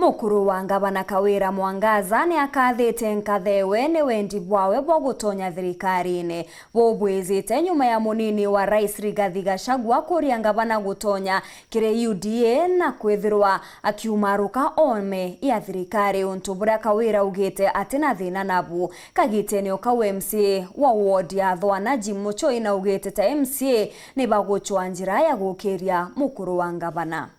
Mukuru wa Ngavana Kawira Mwangaza ni akathite nkathewe ni wendi bwawe bwa gutonya thirikari-ini bubwizite nyuma ya munini wa Rais Rigathi Gachagua kuria ngavana gutonya kiri UDA na kwithirwa akiumaruka ome ya thirikari untu buria Kawira ugite atina thina nabu kagiteni ukawe MCA wa ward ya Thwana Jim Muchoi na ugite ta MCA ni baguchwa njira ya gukiria mukuru wa ngavana.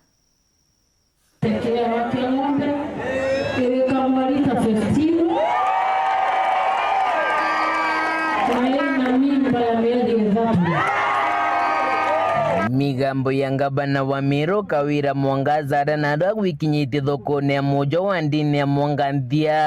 Migambo ya ngavana wa Meru Kawira Mwangaza aranadwa gwikinyite thoko-ini ya mujo wa ndini ya Mwanganthia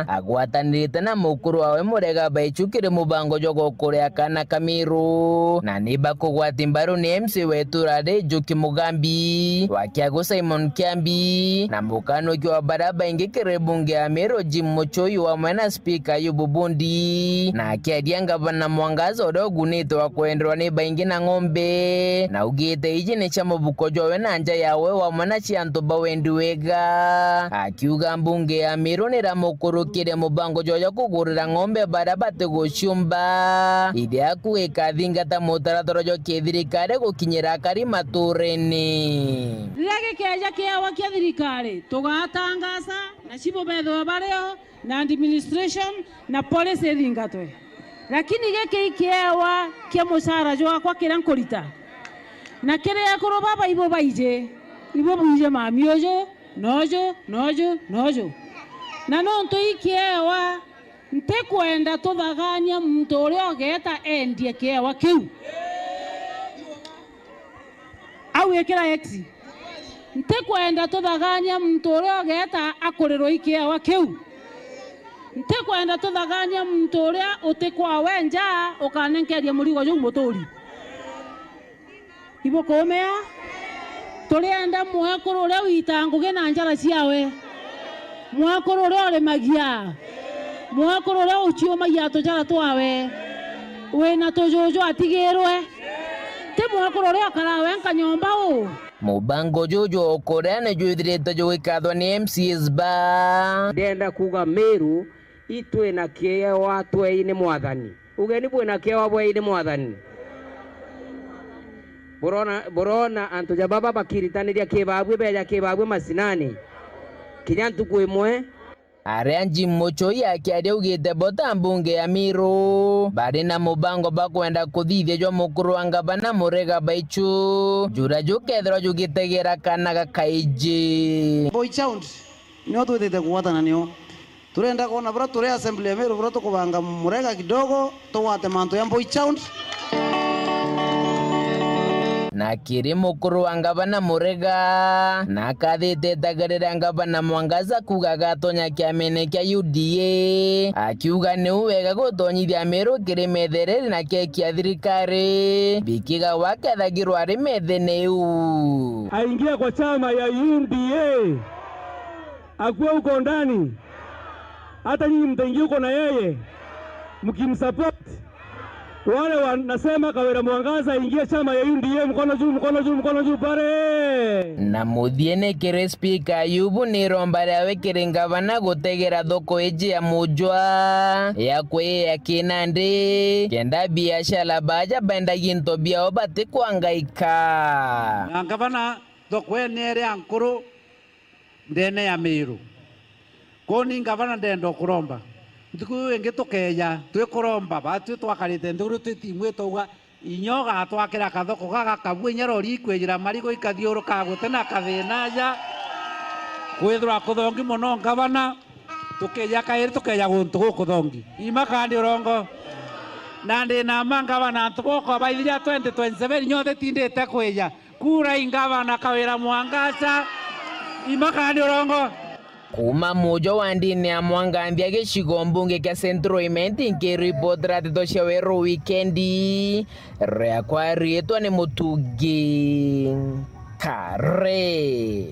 agwatanirite na mukuru wawe Murega Baichukire mubango jogo kuria kana Kamiru na niba kugwati mbaru ni MC wetu Rade Njuki Mugambi wakiago Simon Kiambi na mukano kiwa baraba ingi kire bunge ya Meru Jim Muchoi wa mwena speaker Ayubu Bundi na akiadia ngavana Mwangaza odogunite wa kuenderwa ni baingi na ng'ombe na ugite iji ni chamo bukojowe na nja yawe wa mwana chianto bawendi wega akiuga mbunge ya Meru ni ramukuru kire mubango joja kugurira ng'ombe barabate gushumba ide akuweka thingata mutaratara jo kithirikari gukinyira kari matureni rirage keja kiawa kia thirikari tugatangaza na chibo betho bareo na administration na policy thingatwe lakini geke kiawa kia musara jo akwa kirankurita na kere yakoro baba ibo baije ibo buje mami ojo nojo na nonto ikiewa nte kwenda tuthagania muntu uria ogeta endie kiewa kiu au ekira exi nte kwenda tuthagania muntu uria ogeta akurirwo ikiewa kiu nte kwenda tuthagania muntu uria utikwa wenja ukanenkeria murigo ju muturi ibo komea turienda mwakuru uria witanguge na njara ciawe mwakuru uria uri magia mwakuru uria uchiumagia tujara twawe wina tujuju atigirwe ti mwakuru uria karawe nkanyomba u mubango jojo okuria ni juithirite juwikathwa ni MCs ba ndenda kuga Meru itwe na kiewa tweine mwathani ugeni bwina kiewa bweine mwathani Borona antu jababa bakiritaniria kibabwe beja kibabwe masinani kinyantu kwimwe aria Jim Muchoi akiaria ugite bota mbunge ya Meru bari na mubango bakwenda kuthithia jwa mukuru wa ngavana Murega Baichu jura jukethirwa jugitegera kana gakaiji boy sound nio twithite kuwatana nio turenda kuona bro turi assembly ya Meru bro tukubanga Murega kidogo tuwate mantu ya boy sound na kiri mukuru wa ngavana Murega na akathite tagarira ngavana Mwangaza kuga gatonya kiamene kia UDA akiuga ni wega gutonyithia Meru kiri methereri na kia thirikari bikiga wakethagirwa ari methene u aingia kwa chama ya UDA akuwe uko ndani hata nyinyi mtaingia uko na yeye mkimsupport wale wanasema Kawira Mwangaza ingia chama ya UDA mkono juu pare na muthiene kire speaker Ayubu ni romba riawe kiri ngavana gutegera thoko iji ya mujwa ya kwe ya Kinandi kenda biashara baja benda ginto biao bati kwangaika na ngavana thoko ene ankuru ndene ya Meru koni ngavana ndendo kuromba ndiku ingi tukeya twikuromba batu twakarite nduru twitimwe tuga inyoga twakira kathoko gaga kabwe nyarori kwejira marigo ikathiuruka gutena kathina ja kwithura kuthongi muno ngavana tukeya kairi tukeya guntu gukuthongi imakandi urongo na ndi na mangavana tugoko baithia 2027 nyothe tindite kweya kura ingavana Kawira Mwangaza imakandi urongo kuma mujo wa ndini ya Mwanganthia gicigo mbunge kia Central Imenti nkiripoti ratito cia weru wikendi riakwa rietwa ni Mutungi Kare.